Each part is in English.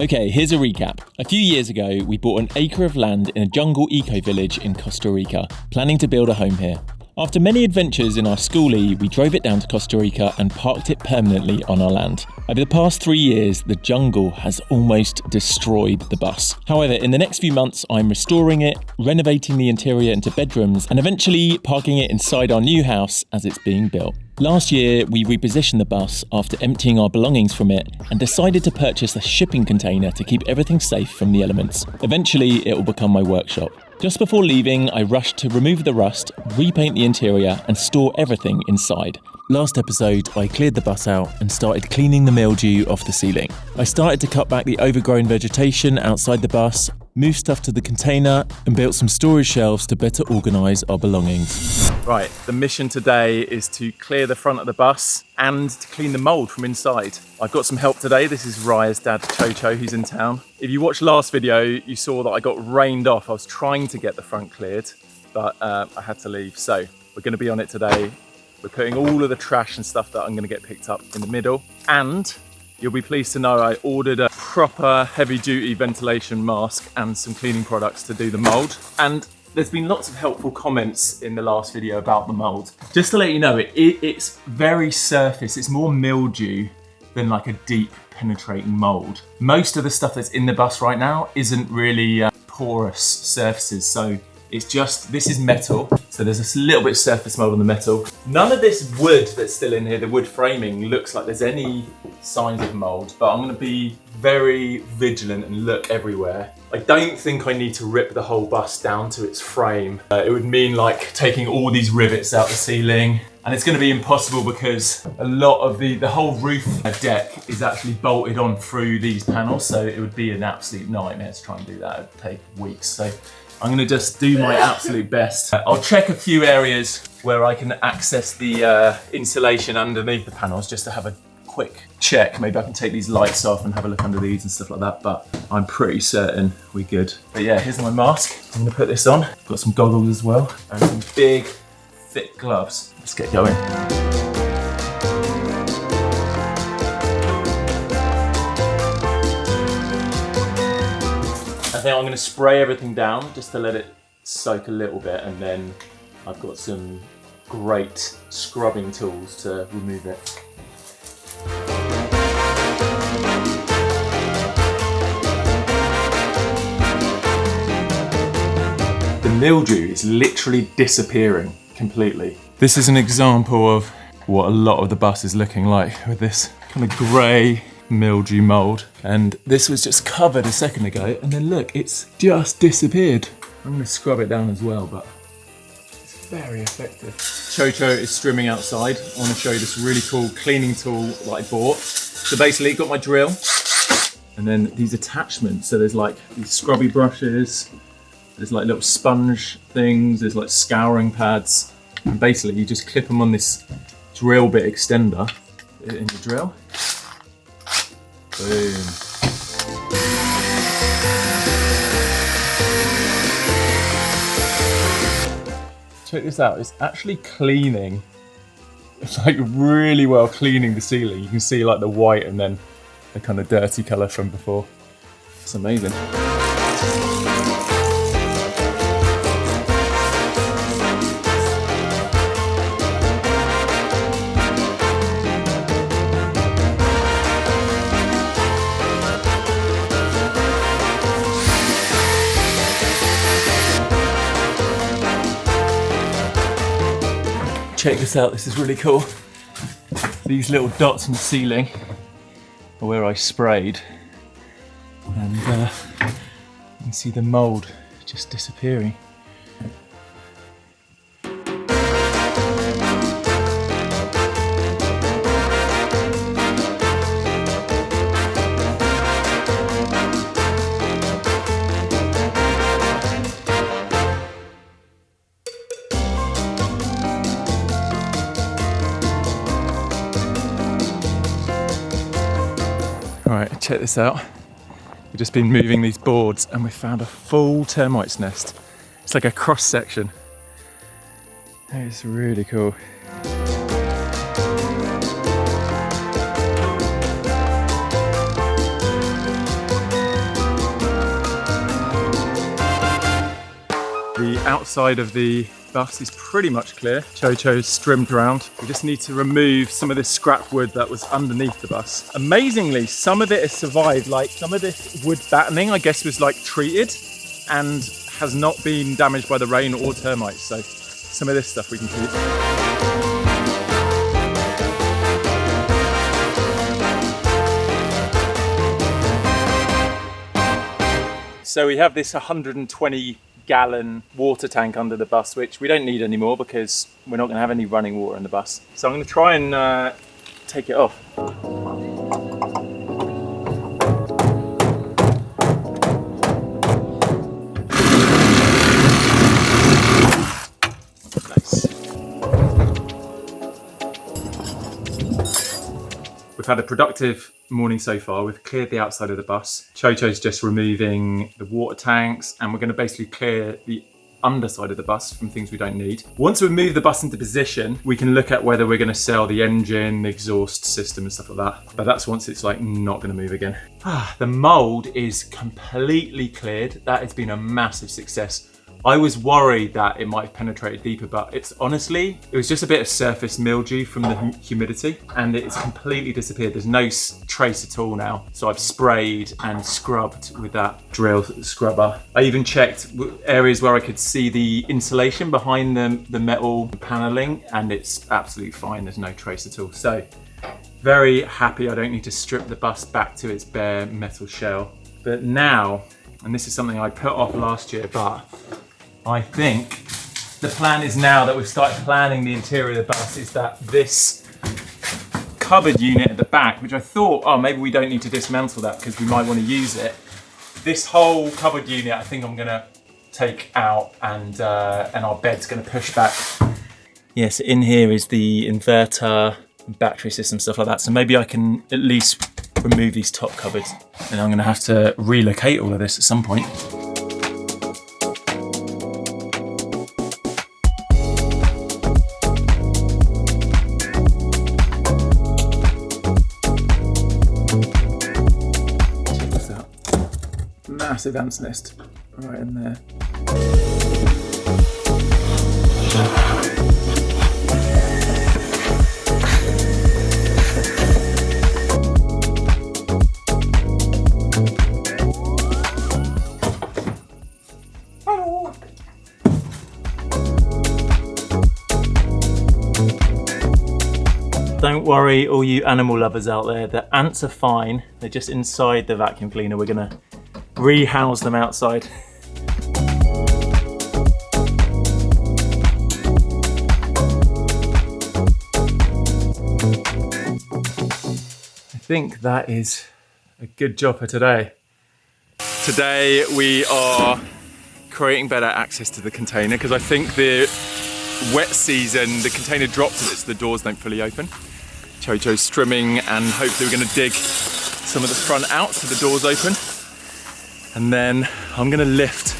Okay, here's a recap. A few years ago, we bought an acre of land in a jungle eco-village in Costa Rica, planning to build a home here. After many adventures in our schoolie, we drove it down to Costa Rica and parked it permanently on our land. Over the past 3 years, the jungle has almost destroyed the bus. However, in the next few months, I'm restoring it, renovating the interior into bedrooms, and eventually parking it inside our new house as it's being built. Last year, we repositioned the bus after emptying our belongings from it and decided to purchase a shipping container to keep everything safe from the elements. Eventually, it will become my workshop. Just before leaving, I rushed to remove the rust, repaint the interior, and store everything inside. Last episode, I cleared the bus out and started cleaning the mildew off the ceiling. I started to cut back the overgrown vegetation outside the bus, moved stuff to the container, and built some storage shelves to better organise our belongings. Right, the mission today is to clear the front of the bus and to clean the mould from inside. I've got some help today. This is Raya's dad, Chocho, who's in town. If you watched last video, you saw that I got rained off. I was trying to get the front cleared, but I had to leave. So we're going to be on it today. We're putting all of the trash and stuff that I'm going to get picked up in the middle. And you'll be pleased to know I ordered a proper heavy-duty ventilation mask and some cleaning products to do the mould. And there's been lots of helpful comments in the last video about the mould. Just to let you know, it's very surface. It's more mildew than like a deep penetrating mould. Most of the stuff that's in the bus right now isn't really porous surfaces. So it's just, this is metal. So there's a little bit of surface mould on the metal. None of this wood that's still in here, the wood framing, looks like there's any signs of mould, but I'm gonna be very vigilant and look everywhere. I don't think I need to rip the whole bus down to its frame. It would mean like taking all these rivets out the ceiling, and it's gonna be impossible because a lot of the whole roof deck is actually bolted on through these panels, so it would be an absolute nightmare to try and do that. It would take weeks. So I'm gonna just do my absolute best. I'll check a few areas where I can access the insulation underneath the panels just to have a quick check. Maybe I can take these lights off and have a look under these and stuff like that, but I'm pretty certain we're good. But yeah, here's my mask. I'm gonna put this on. Got some goggles as well and some big, thick gloves. Let's get going. I think I'm going to spray everything down just to let it soak a little bit, and then I've got some great scrubbing tools to remove it. The mildew is literally disappearing completely. This is an example of what a lot of the bus is looking like with this kind of grey mildew mould, and this was just covered a second ago, and then look, it's just disappeared. I'm going to scrub it down as well, but it's very effective. Chocho is strimming outside. I want to show you this really cool cleaning tool that I bought. So basically, got my drill, and then these attachments. So there's like these scrubby brushes, there's like little sponge things, there's like scouring pads, and basically you just clip them on this drill bit extender, put it in your drill. Boom. Check this out, it's actually cleaning. It's like really well cleaning the ceiling. You can see like the white and then the kind of dirty colour from before. It's amazing. Check this out, this is really cool. These little dots on the ceiling are where I sprayed, and you can see the mould just disappearing. Alright, check this out. We've just been moving these boards and we found a full termite's nest. It's like a cross section. It's really cool. outside of the bus is pretty much clear. Chocho's trimmed around. We just need to remove some of this scrap wood that was underneath the bus. Amazingly, some of it has survived. Like some of this wood battening, I guess, was like treated and has not been damaged by the rain or termites. So some of this stuff we can keep. So we have this 120-gallon water tank under the bus, which we don't need anymore because we're not going to have any running water in the bus. So I'm going to try and take it off. Nice. We've had a productive morning so far. We've cleared the outside of the bus. Chocho's just removing the water tanks, and we're going to basically clear the underside of the bus from things we don't need. Once we move the bus into position, we can look at whether we're going to sell the engine, the exhaust system and stuff like that. But that's once it's like not going to move again. The mold is completely cleared. That has been a massive success. I was worried that it might have penetrated deeper, but it was just a bit of surface mildew from the humidity, and it's completely disappeared. There's no trace at all now. So I've sprayed and scrubbed with that drill scrubber. I even checked areas where I could see the insulation behind the metal paneling, and it's absolutely fine. There's no trace at all. So very happy I don't need to strip the bus back to its bare metal shell. But now, and this is something I put off last year, but I think the plan is, now that we've started planning the interior of the bus, is that this cupboard unit at the back, which I thought, oh, maybe we don't need to dismantle that because we might want to use it. This whole cupboard unit, I think I'm gonna take out, and our bed's gonna push back. Yes, in here is the inverter, battery system, stuff like that. So maybe I can at least remove these top cupboards, and I'm gonna have to relocate all of this at some point. Massive ants nest right in there. Hello. Don't worry, all you animal lovers out there, the ants are fine. They're just inside the vacuum cleaner. We're gonna rehouse them outside. I think that is a good job for today. Today we are creating better access to the container because I think the wet season, the container drops a bit so the doors don't fully open. Chocho's trimming, and hopefully we're going to dig some of the front out so the doors open. And then I'm going to lift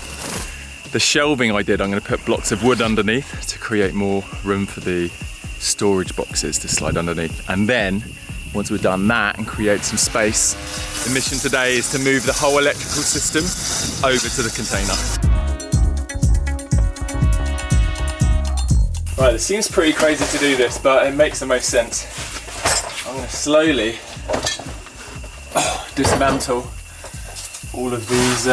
the shelving I did. I'm going to put blocks of wood underneath to create more room for the storage boxes to slide underneath. And then once we've done that and create some space, the mission today is to move the whole electrical system over to the container. Right, it seems pretty crazy to do this, but it makes the most sense. I'm going to slowly dismantle all of these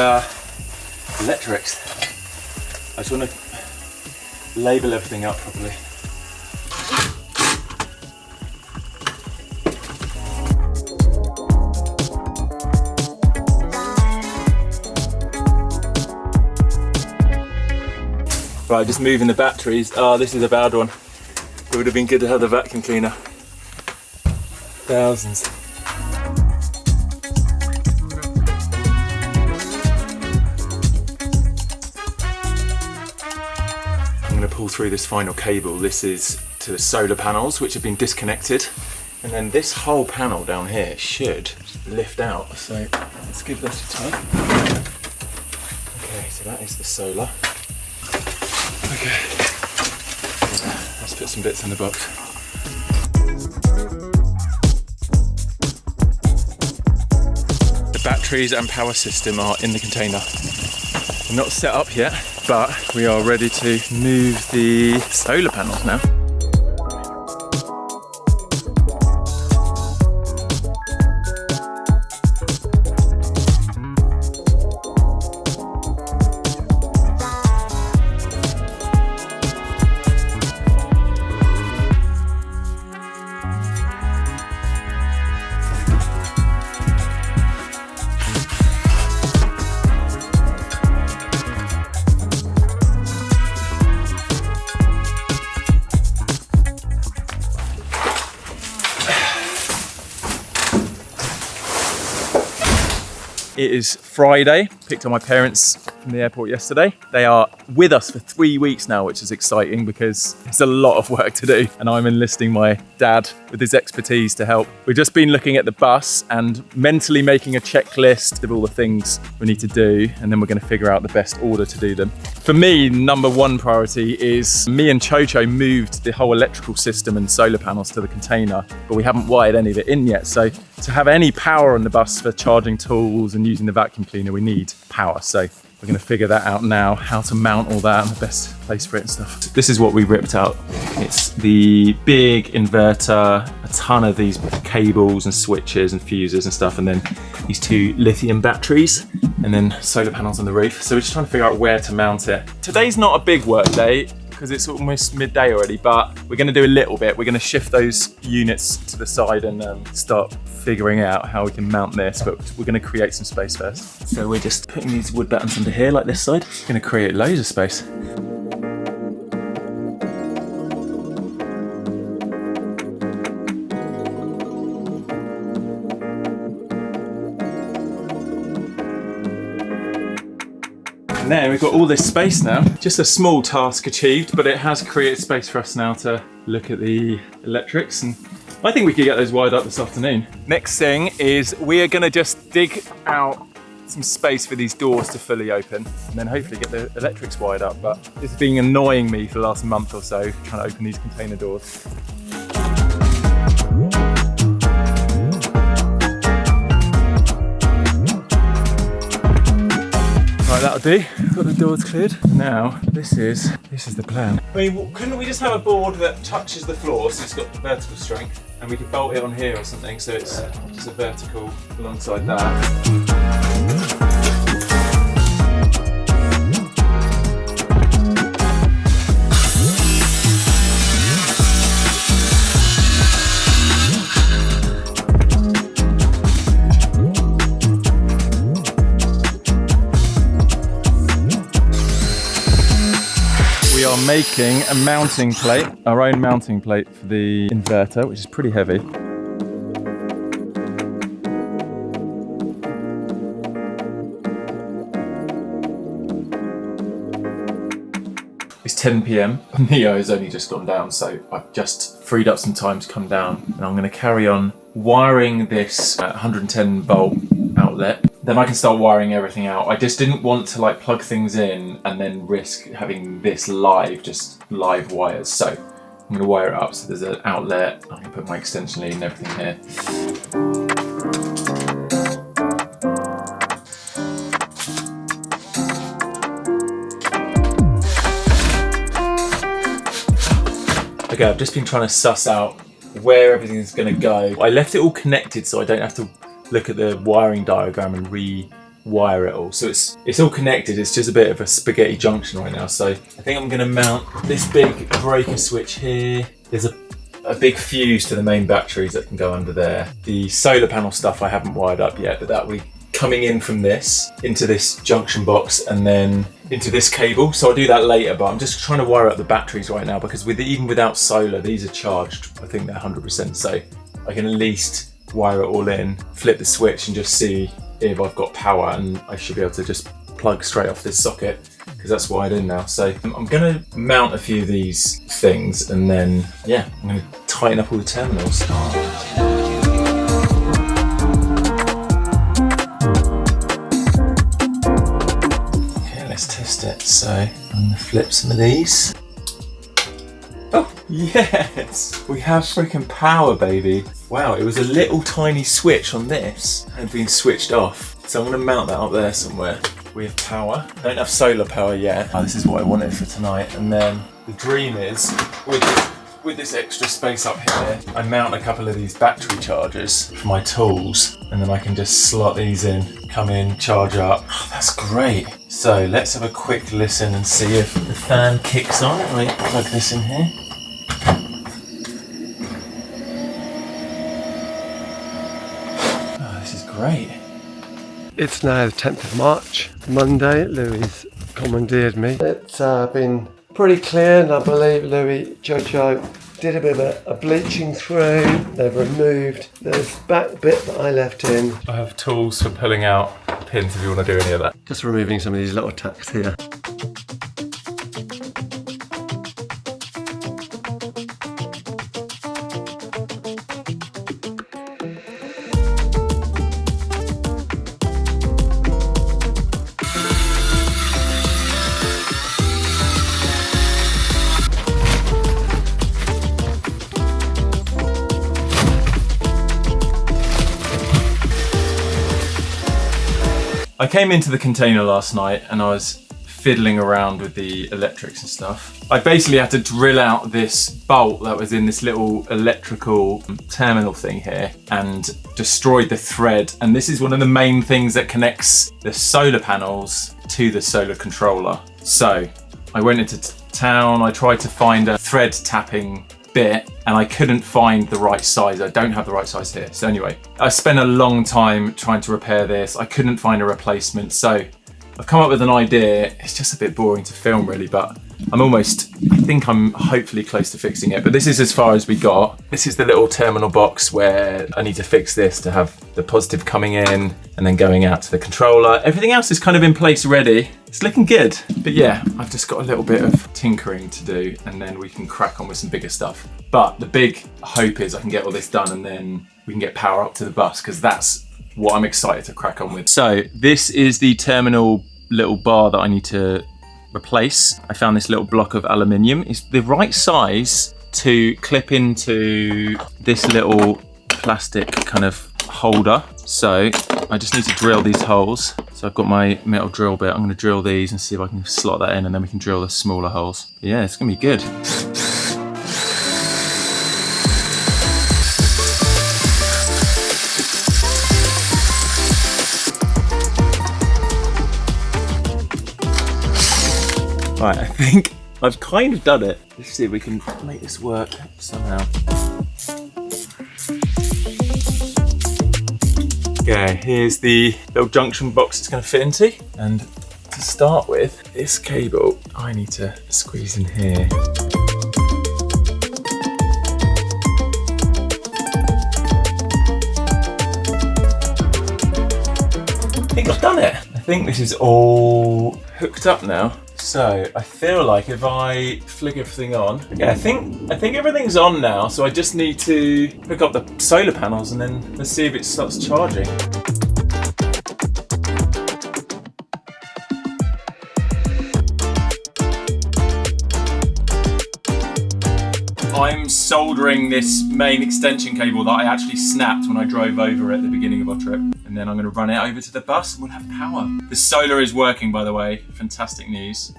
electrics. I just want to label everything up properly. Right, just moving the batteries. Oh, this is a bad one. It would have been good to have the vacuum cleaner. Thousands. I'm going to pull through this final cable. This is to the solar panels, which have been disconnected. And then this whole panel down here should lift out. So let's give this a tug. Okay, so that is the solar. Okay, let's put some bits in the box. The batteries and power system are in the container. They're not set up yet, but we are ready to move the solar panels now. It is Friday. Picked up my parents from the airport yesterday. They are with us for 3 weeks now, which is exciting because it's a lot of work to do. And I'm enlisting my dad with his expertise to help. We've just been looking at the bus and mentally making a checklist of all the things we need to do. And then we're going to figure out the best order to do them. For me, number one priority is me and Chocho moved the whole electrical system and solar panels to the container, but we haven't wired any of it in yet. So to have any power on the bus for charging tools and using the vacuum cleaner, we need power. So we're going to figure that out now, how to mount all that and the best place for it and stuff. This is what we ripped out. It's the big inverter, a ton of these cables and switches and fuses and stuff, and then these 2 lithium batteries, and then solar panels on the roof. So we're just trying to figure out where to mount it. Today's not a big work day because it's almost midday already, but we're going to do a little bit. We're going to shift those units to the side and start figuring out how we can mount this, but we're going to create some space first. So we're just putting these wood battens under here like this side. We're going to create loads of space. And then we've got all this space now. Just a small task achieved, but it has created space for us now to look at the electrics, and I think we could get those wired up this afternoon. Next thing is we are gonna just dig out some space for these doors to fully open, and then hopefully get the electrics wired up. But it's been annoying me for the last month or so, trying to open these container doors. Right, that'll do. Got the doors cleared. Now, this is the plan. I mean, couldn't we just have a board that touches the floor so it's got vertical strength, and we could bolt it on here or something so it's just a vertical alongside that. We are making a mounting plate, our own mounting plate for the inverter, which is pretty heavy. It's 10 PM. Neo has only just gone down, so I've just freed up some time to come down, and I'm going to carry on wiring this 110 volt outlet. Then I can start wiring everything out. I just didn't want to like plug things in and then risk having this live, just live wires. So I'm going to wire it up so there's an outlet. I'm going to put my extension lead and everything here. Okay, I've just been trying to suss out where everything's going to go. I left it all connected so I don't have to look at the wiring diagram and rewire it all. So it's all connected, it's just a bit of a spaghetti junction right now. So I think I'm gonna mount this big breaker switch here. There's a big fuse to the main batteries that can go under there. The solar panel stuff I haven't wired up yet, but that will be coming in from this into this junction box and then into this cable. So I'll do that later, but I'm just trying to wire up the batteries right now because even without solar, these are charged. I think they're 100%, so I can at least wire it all in, flip the switch and just see if I've got power, and I should be able to just plug straight off this socket because that's wired in now. So I'm gonna mount a few of these things and then, yeah, I'm gonna tighten up all the terminals. Okay, let's test it. So I'm gonna flip some of these. Oh, yes! We have freaking power, baby. Wow, it was a little tiny switch on this and been switched off. So I'm gonna mount that up there somewhere. we have power. I don't have solar power yet. Oh, this is what I wanted for tonight. And then the dream is, with this extra space up here, I mount a couple of these battery chargers for my tools, and then I can just slot these in, come in, charge up. Oh, that's great. So let's have a quick listen and see if the fan kicks on. I plug this in here. Oh, this is great. It's now the 10th of March, Monday. Louis commandeered me. It's been pretty clear, and I believe Louis Jojo did a bit of a bleaching through. They've removed this back bit that I left in. I have tools for pulling out pins if you want to do any of that. Just removing some of these little tacks here. I came into the container last night and I was fiddling around with the electrics and stuff. I basically had to drill out this bolt that was in this little electrical terminal thing here and destroyed the thread. And this is one of the main things that connects the solar panels to the solar controller. So I went into town, I tried to find a thread tapping bit and I couldn't find the right size. I don't have the right size here. So anyway, I spent a long time trying to repair this. I couldn't find a replacement. So I've come up with an idea. It's just a bit boring to film really, but I think I'm hopefully close to fixing it, but this is as far as we got. This is the little terminal box where I need to fix this to have the positive coming in and then going out to the controller. Everything else is kind of in place ready. It's looking good, but yeah, I've just got a little bit of tinkering to do and then we can crack on with some bigger stuff. But the big hope is I can get all this done and then we can get power up to the bus, because that's what I'm excited to crack on with. So this is the terminal little bar that I need to replace. I found this little block of aluminium. It's the right size to clip into this little plastic kind of holder. So I just need to drill these holes. So I've got my metal drill bit. I'm going to drill these and see if I can slot that in, and then we can drill the smaller holes. But yeah, it's going to be good. Right, I think I've kind of done it. Let's see if we can make this work somehow. Okay, here's the little junction box it's going to fit into. And to start with, this cable I need to squeeze in here. I think I've done it. I think this is all hooked up now. So I feel like if I flick everything on, yeah, I think everything's on now. So I just need to hook up the solar panels and then let's see if it starts charging. I'm soldering this main extension cable that I actually snapped when I drove over at the beginning of our trip. And then I'm going to run it over to the bus and we'll have power. The solar is working, by the way. Fantastic news.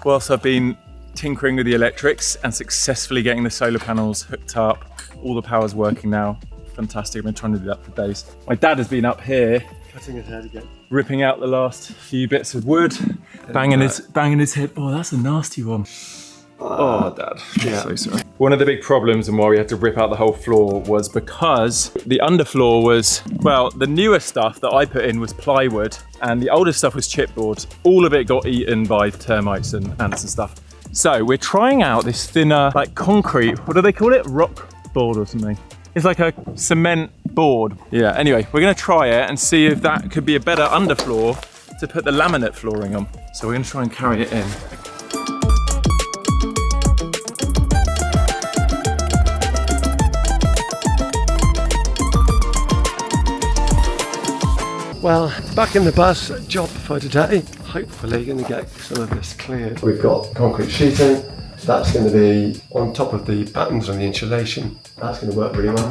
Whilst I've been tinkering with the electrics and successfully getting the solar panels hooked up, all the power's working now. Fantastic. I've been trying to do that for days. My dad has been up here Cutting his head again. ripping out the last few bits of wood, banging his head. Oh, that's a nasty one. Oh, Dad. Yeah. So sorry. One of the big problems and why we had to rip out the whole floor was because the underfloor was, well, the newer stuff that I put in was plywood and the older stuff was chipboard. All of it got eaten by termites and ants and stuff. So we're trying out this thinner, like concrete, what do they call it? Rock board or something. It's like a cement board. Yeah, anyway, we're gonna try it and see if that could be a better underfloor to put the laminate flooring on. So we're gonna try and carry it in. Well, back in the bus, job for today. Hopefully going to get some of this cleared. We've got concrete sheeting. That's going to be on top of the battens on the insulation. That's going to work really well.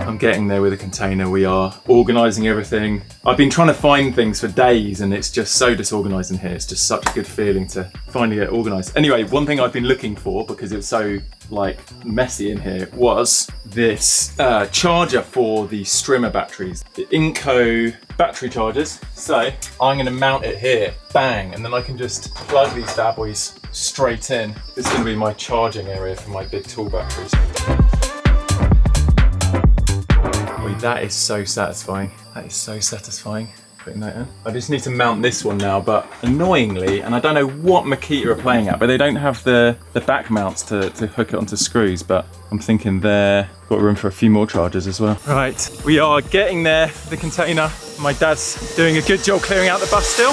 I'm getting there with the container. We are organising everything. I've been trying to find things for days and it's just so disorganised in here. It's just such a good feeling to finally get organised. Anyway, one thing I've been looking for, because it's so like messy in here, was this charger for the strimmer batteries, the Inco battery chargers. So I'm going to mount it here, bang, and then I can just plug these bad boys straight in. This is going to be my charging area for my big tool batteries. Wait, that is so satisfying. That is so satisfying. Putting that in. I just need to mount this one now, but annoyingly, and I don't know what Makita are playing at, but they don't have the back mounts to hook it onto screws, but I'm thinking there, got room for a few more chargers as well. Right, we are getting there, the container. My dad's doing a good job clearing out the bus still.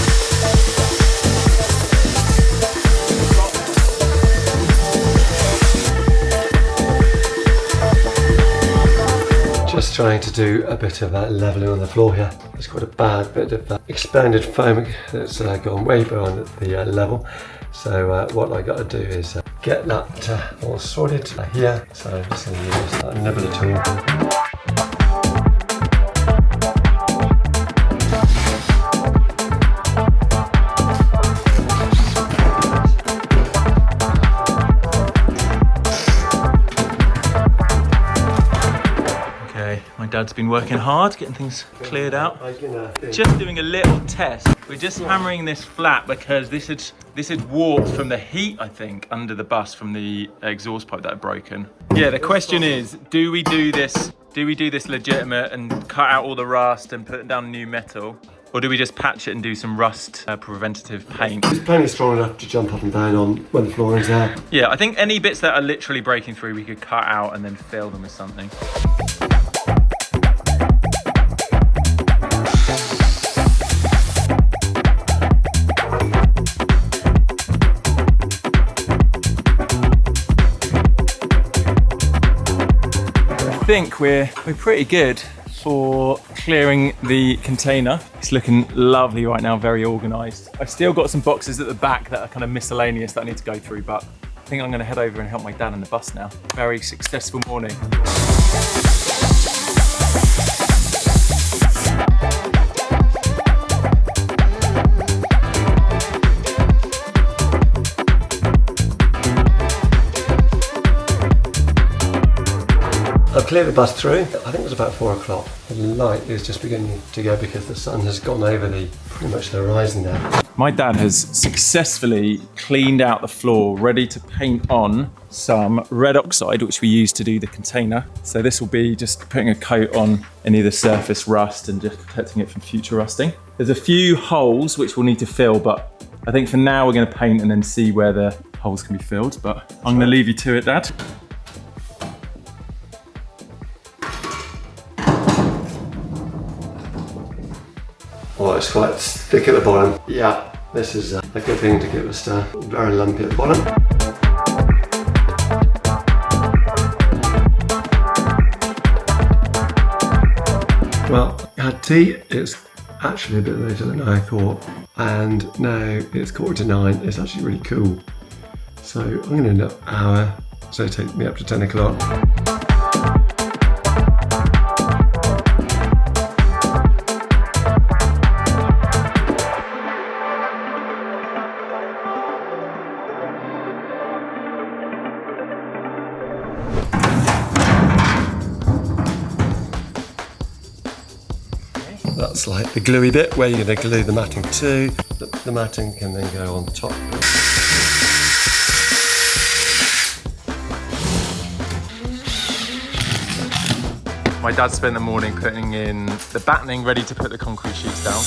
Just trying to do a bit of levelling on the floor here. It's got a bad bit of expanded foam that's gone way beyond the level. So what I got to do is get that all sorted here. So I'm just going to use that nibbler tool. My dad's been working hard, getting things cleared out. Just doing a little test. We're just hammering this flat because this had warped from the heat, I think, under the bus from the exhaust pipe that had broken. Yeah, the question is, do we do this legitimate and cut out all the rust and put down new metal? Or do we just patch it and do some rust preventative paint? It's plenty strong enough to jump up and down on when the flooring's there. Yeah, I think any bits that are literally breaking through, we could cut out and then fill them with something. I think we're pretty good for clearing the container. It's looking lovely right now, very organised. I've still got some boxes at the back that are kind of miscellaneous that I need to go through, but I think I'm going to head over and help my dad on the bus now. Very successful morning. I've cleared the bus through. I think it was about 4 o'clock. The light is just beginning to go because the sun has gone over pretty much the horizon now. My dad has successfully cleaned out the floor, ready to paint on some red oxide, which we use to do the container. So this will be just putting a coat on any of the surface rust and just protecting it from future rusting. There's a few holes which we'll need to fill, but I think for now we're going to paint and then see where the holes can be filled. But I'm going to leave you to it, Dad. Oh, it's quite thick at the bottom. Yeah, this is a good thing to give us very lumpy at the bottom. Well, I had tea. It's actually a bit later than I thought, and now it's 9:15. It's actually really cool. So I'm going to end up an hour, so it takes me up to 10 o'clock. That's like the gluey bit where you're going to glue the matting to. The matting can then go on top. My dad spent the morning putting in the battening ready to put the concrete sheets down.